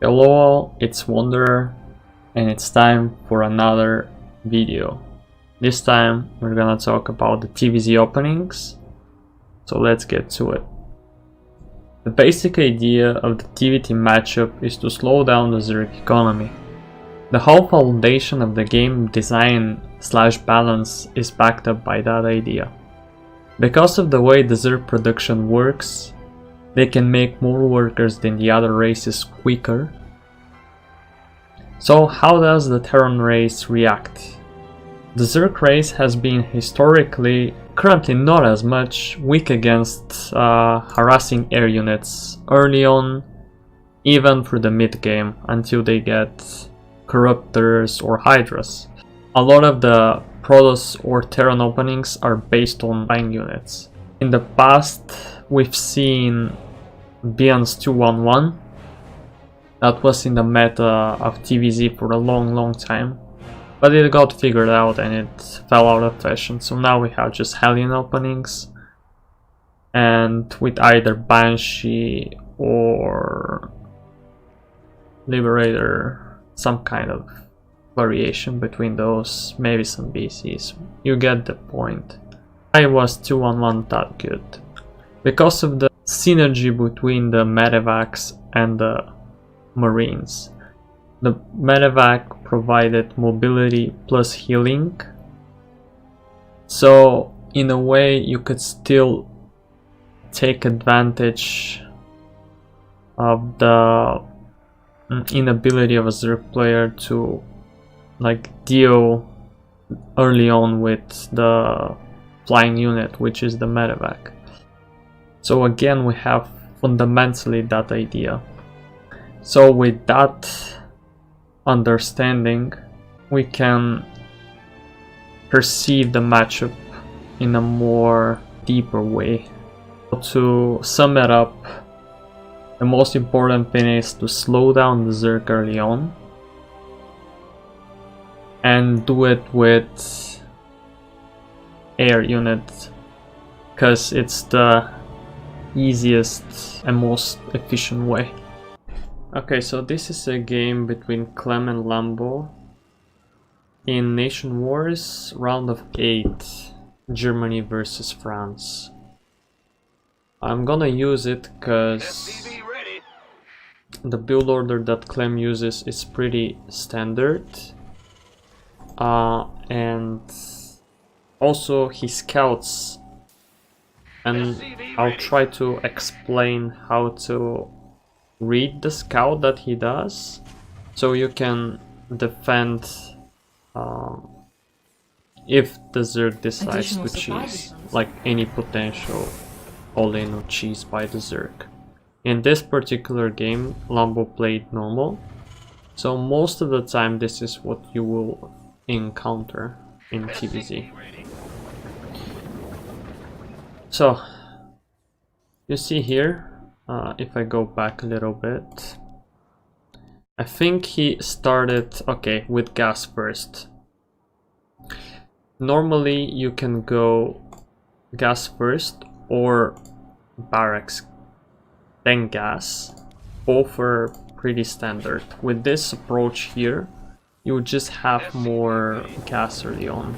Hello all, it's Wanderer, and it's time for another video. This time we're gonna talk about the TvZ openings, so let's get to it. The basic idea of the TvT matchup is to slow down the Zerg economy. The whole foundation of the game design / balance is backed up by that idea. Because of the way the Zerg production works, they can make more workers than the other races quicker. So how does the Terran race react? The Zerg race has been historically, currently not as much, weak against harassing air units early on, even through the mid game, until they get Corruptors or Hydras. A lot of the Protoss or Terran openings are based on flying units. In the past, we've seen Beyond's 2-1-1. That was in the meta of TvZ for a long time, but it got figured out and it fell out of fashion. So now we have just Hellion openings, and with either Banshee or Liberator, some kind of variation between those, maybe some BCs. You get the point. I was 2-1-1 that good because of the synergy between the medevacs and the Marines. The medevac provided mobility plus healing, so in a way you could still take advantage of the inability of a Zerg player to deal early on with the flying unit, which is the medevac. So again, we have fundamentally that idea. So with that understanding, we can perceive the matchup in a more deeper way. To sum it up, the most important thing is to slow down the Zerg early on and do it with air unit, because it's the easiest and most efficient way. Okay, so this is a game between Clem and Lambo in Nation Wars round of 8, Germany versus France. I'm gonna use it because the build order that Clem uses is pretty standard, and also he scouts, and I'll try to explain how to read the scout that he does, so you can defend if the Zerg decides to cheese, like any potential all-in or cheese by the Zerg. In this particular game, Lambo played normal, so most of the time this is what you will encounter in TvZ. So you see here, if I go back a little bit, I think he started with gas first. Normally you can go gas first or barracks then gas. Both are pretty standard. With this approach here, you would just have more gas early on.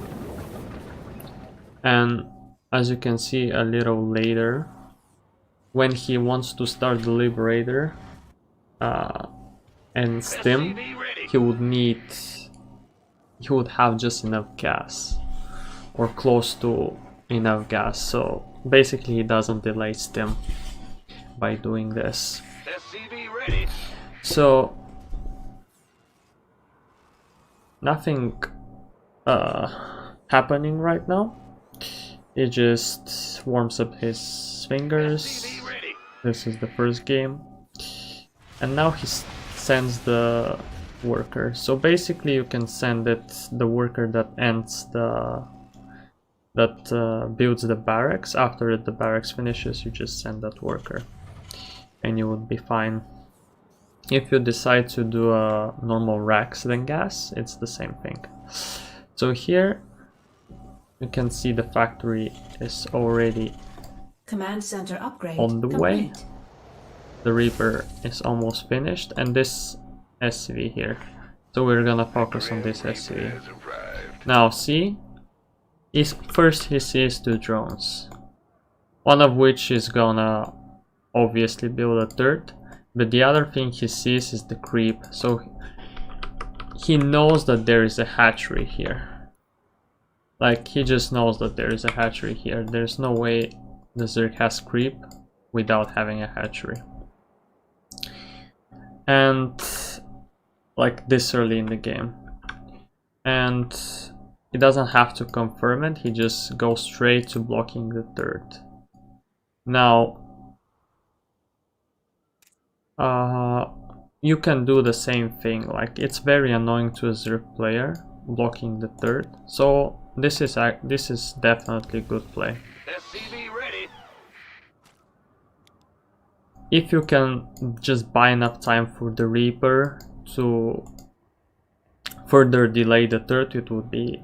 And as you can see a little later, when he wants to start the Liberator and Stim, he would have just enough gas, or close to enough gas. So basically he doesn't delay Stim by doing this. So nothing happening right now. He just warms up his fingers. This is the first game, and now he sends the worker. So basically you can send the worker that ends builds the barracks. After the barracks finishes, you just send that worker and you would be fine. If you decide to do a normal racks then gas, it's the same thing. So here you can see the factory is already Command center upgrade on the way. the Reaper is almost finished, and this SCV here. So we're gonna focus on this SCV. Now see, first he sees 2 drones, one of which is gonna obviously build a third, but the other thing he sees is the creep, so he knows that there is a hatchery here. Like, he just knows that there is a hatchery here. There's no way the Zerg has creep without having a hatchery. And like this early in the game. And he doesn't have to confirm it, he just goes straight to blocking the third. Now, you can do the same thing, like it's very annoying to a Zerg player blocking the third, so this is definitely good play. If you can just buy enough time for the Reaper to further delay the third, it would be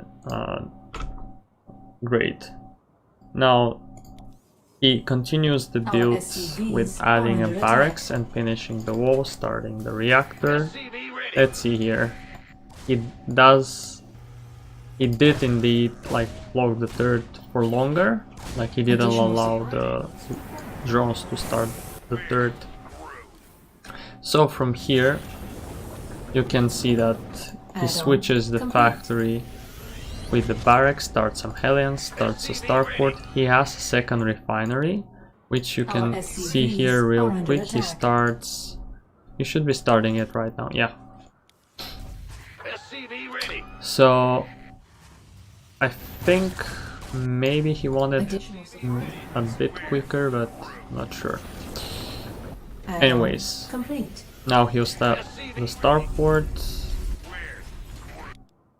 great. Now he continues the build with adding a barracks and finishing the wall, starting the reactor. Let's see here. He did indeed like block the third for longer, like he didn't allow the drones to start the third. So from here you can see that he switches the factory with the barracks, starts some Hellions, starts a starport. He has a second refinery, which you can see here real quick. He starts, you should be starting it right now, yeah. So I think maybe he wanted a bit quicker, but not sure. Anyways, now he'll start the starport,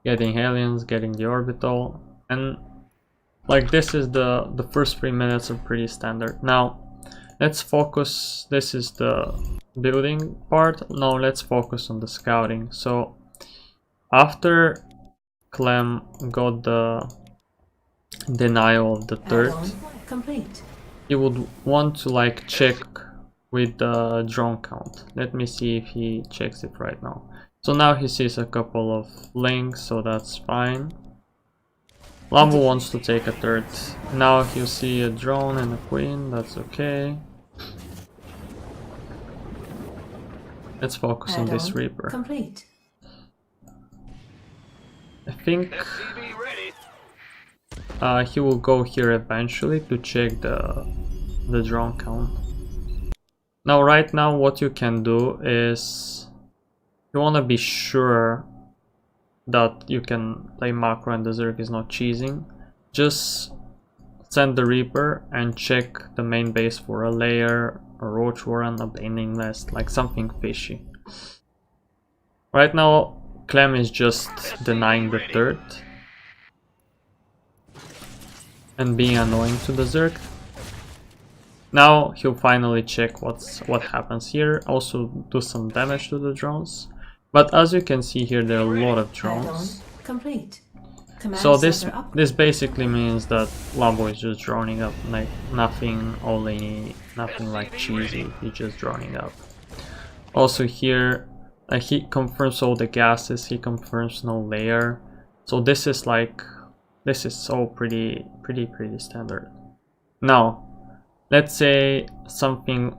getting Hellions, getting the orbital, and like this is the first 3 minutes are pretty standard. Now let's focus, this is the building part, now let's focus on the scouting. So after Clem got the denial of the third, he would want to like check with the drone count. Let me see if he checks it right now. So now he sees a couple of links, so that's fine. Lambo wants to take a third. Now he'll see a drone and a queen, that's okay. Let's focus on this Reaper. I think he will go here eventually to check the drone count. Now right now what you can do is, you want to be sure that you can play macro and the Zerg is not cheesing, just send the Reaper and check the main base for a layer, a roach warren, a bailing nest, like something fishy. Right now Clem is just denying the third and being annoying to the Zerg. Now he'll finally check what happens here, also do some damage to the drones. But as you can see here, there are a lot of drones. So this basically means that Lambo is just droning up, like nothing like cheesy, he's just droning up. Also here, he confirms all the gases, he confirms no layer. So this is so pretty standard. Now let's say something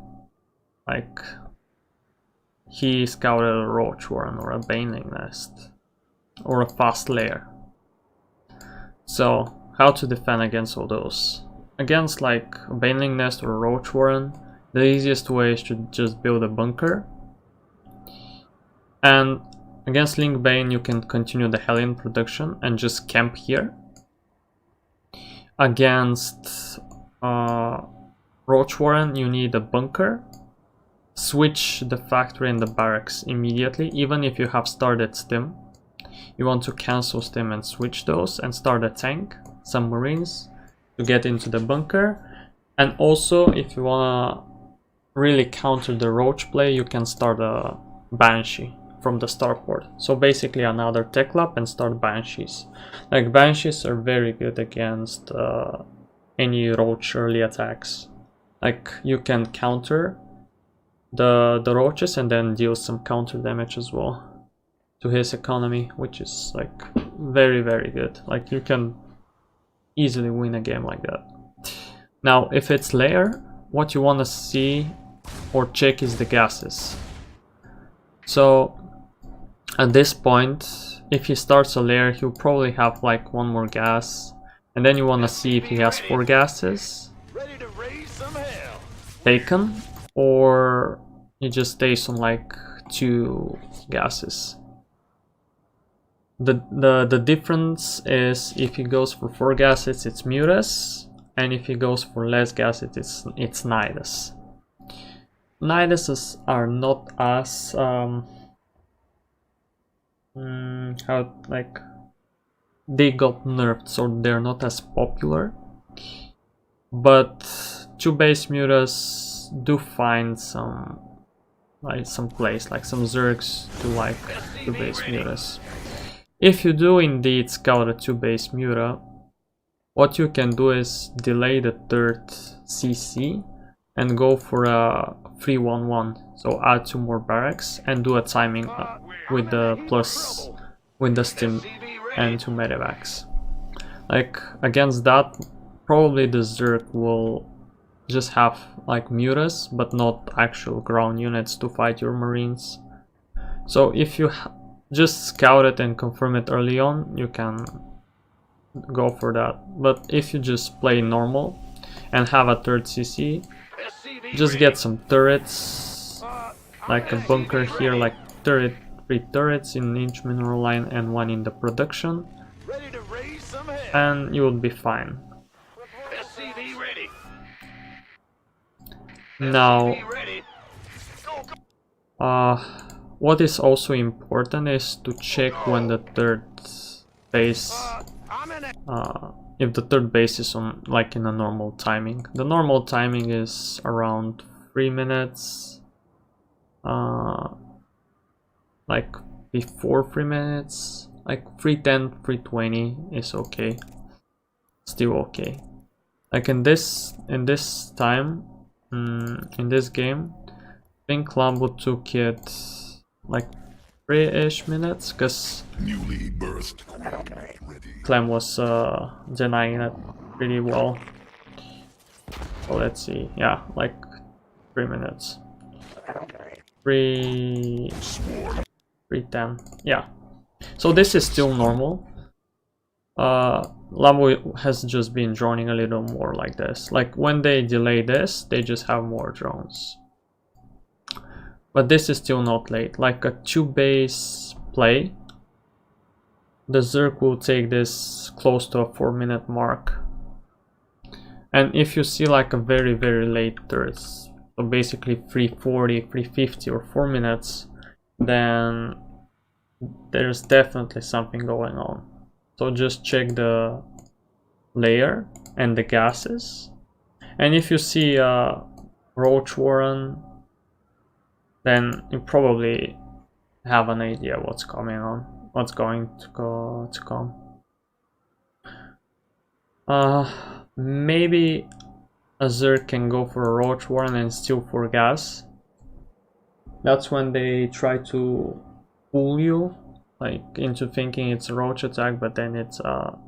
like he scouted a roach warren or a bailing nest or a fast layer. So how to defend against all those? Against like a bailing nest or a roach warren, the easiest way is to just build a bunker. And against Link Bane you can continue the Hellion production and just camp here. Against roach warren you need a bunker. Switch the factory and the barracks immediately, even if you have started stim. You want to cancel stim and switch those and start a tank, some marines to get into the bunker. And also if you wanna really counter the roach play, you can start a banshee from the starport. So basically another tech lab and start banshees. Like banshees are very good against any roach early attacks. Like you can counter the roaches and then deals some counter damage as well to his economy, which is like very, very good. Like you can easily win a game like that. Now, if it's lair, what you want to see or check is the gases. So at this point, if he starts a lair, he'll probably have like one more gas, and then you want to see if he has 4 gases taken, or he just stays on like 2 gases. The difference is if he goes for 4 gases, it's Mutas, and if he goes for less gases, it's Nidus. Niduses are not as how, like, they got nerfed, so they're not as popular. But 2 base Mutas do find some place, like some Zergs do like 2 base Mutas. If you do indeed scout a 2 base Muta, what you can do is delay the 3rd CC and go for a 3-1-1, so add 2 more barracks and do a timing with the plus with the stim and 2 medevacs. Like against that, probably the Zerg will just have like Mutas but not actual ground units to fight your marines. So if you just scout it and confirm it early on, you can go for that. But if you just play normal and have a 3rd CC, just get some turrets, like a bunker here, like 3 turrets in each mineral line and 1 in the production, and you will be fine. Now, what is also important is to check when the 3rd base, if the 3rd base is on like in a normal timing. The normal timing is around 3 minutes, like before 3 minutes, like 3:10, 3:20 is okay, still okay. Like in this time, in this game, I think Lambo took it like 3-ish minutes, because Clem was denying it pretty well. So let's see, yeah, like 3 minutes. 3:10, yeah. So this is still normal. Lambo has just been droning a little more like this. Like when they delay this, they just have more drones. But this is still not late. Like a 2 base play, the Zerg will take this close to a 4-minute mark. And if you see like a very, very late turret, so basically 3:40, 3:50 or 4 minutes, then there's definitely something going on. So just check the layer and the gases. And if you see a Roach Warren, then you probably have an idea what's coming on, what's going to come. Maybe a Zerg can go for a Roach Warren and steal 4 gas. That's when they try to fool you, like into thinking it's a Roach attack, but then it's a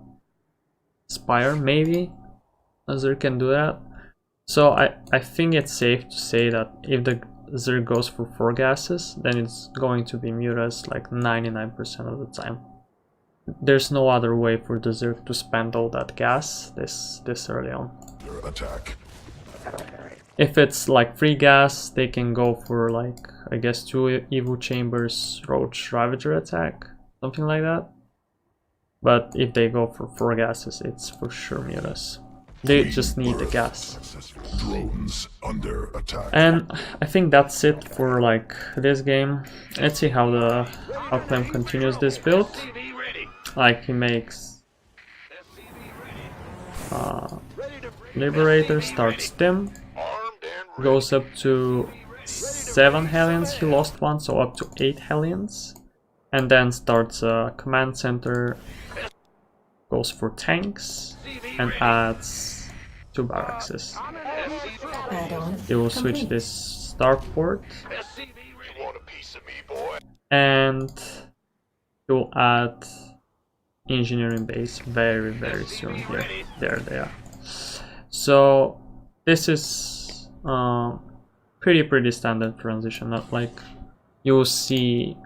Spire. Maybe a Zerg can do that. So I think it's safe to say that if the Zerg goes for 4 gases, then it's going to be Mutas like 99% of the time. There's no other way for the Zerg to spend all that gas this early on. Attack. If it's like 3 gas, they can go for like, I guess, 2 Evo Chambers, Roach Ravager attack, something like that. But if they go for 4 gases, it's for sure Mutas. They just need the gas. Drones under attack. And I think that's it for like this game. Let's see how Clem continues this build. Like he makes Liberator, starts Stim, goes up to 7 Hellions, he lost 1, so up to 8 Hellions, and then starts a command center, goes for tanks, and adds 2 barracks. He will switch this starport, and you'll add engineering base very soon here. There they are. So this is pretty standard transition, not like you'll see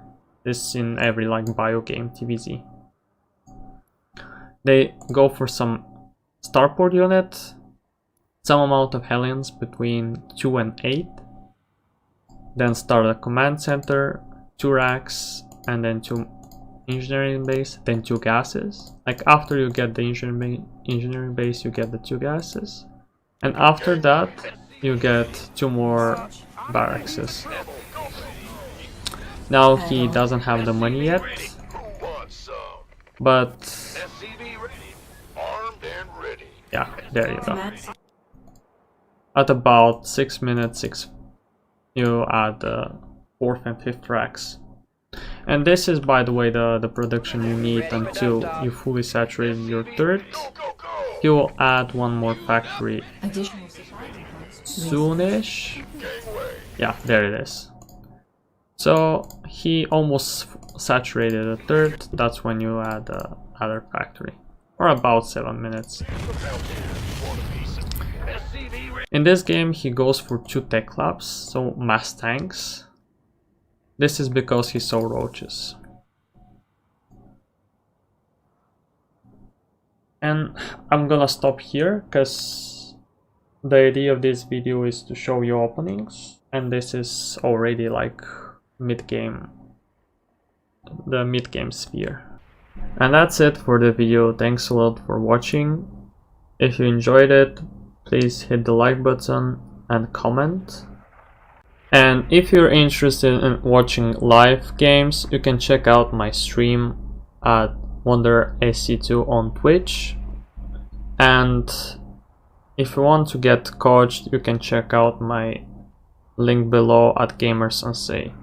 this in every like bio game TvZ. They go for some starport unit, some amount of Hellions between 2 and 8, then start a command center, 2 racks, and then 2 engineering base, then 2 gases. Like after you get the engineering base, you get the 2 gases, and after that you get 2 more barracks. Now he doesn't have the money yet, but yeah, there you go. At about 6 minutes, you add the 4th and 5th racks. And this is, by the way, the production you need until you fully saturate your turret. He will add 1 more factory soonish. Yeah, there it is. So he almost saturated a third. That's when you add the other factory, or about 7 minutes. In this game he goes for 2 tech labs, so mass tanks. This is because he saw roaches. And I'm gonna stop here because the idea of this video is to show you openings, and this is already like mid-game, the mid-game sphere. And that's it for the video. Thanks a lot for watching. If you enjoyed it, please hit the like button and comment. And if you're interested in watching live games, you can check out my stream at WonderSC2 on Twitch. And if you want to get coached, you can check out my link below at Gamer Sensei.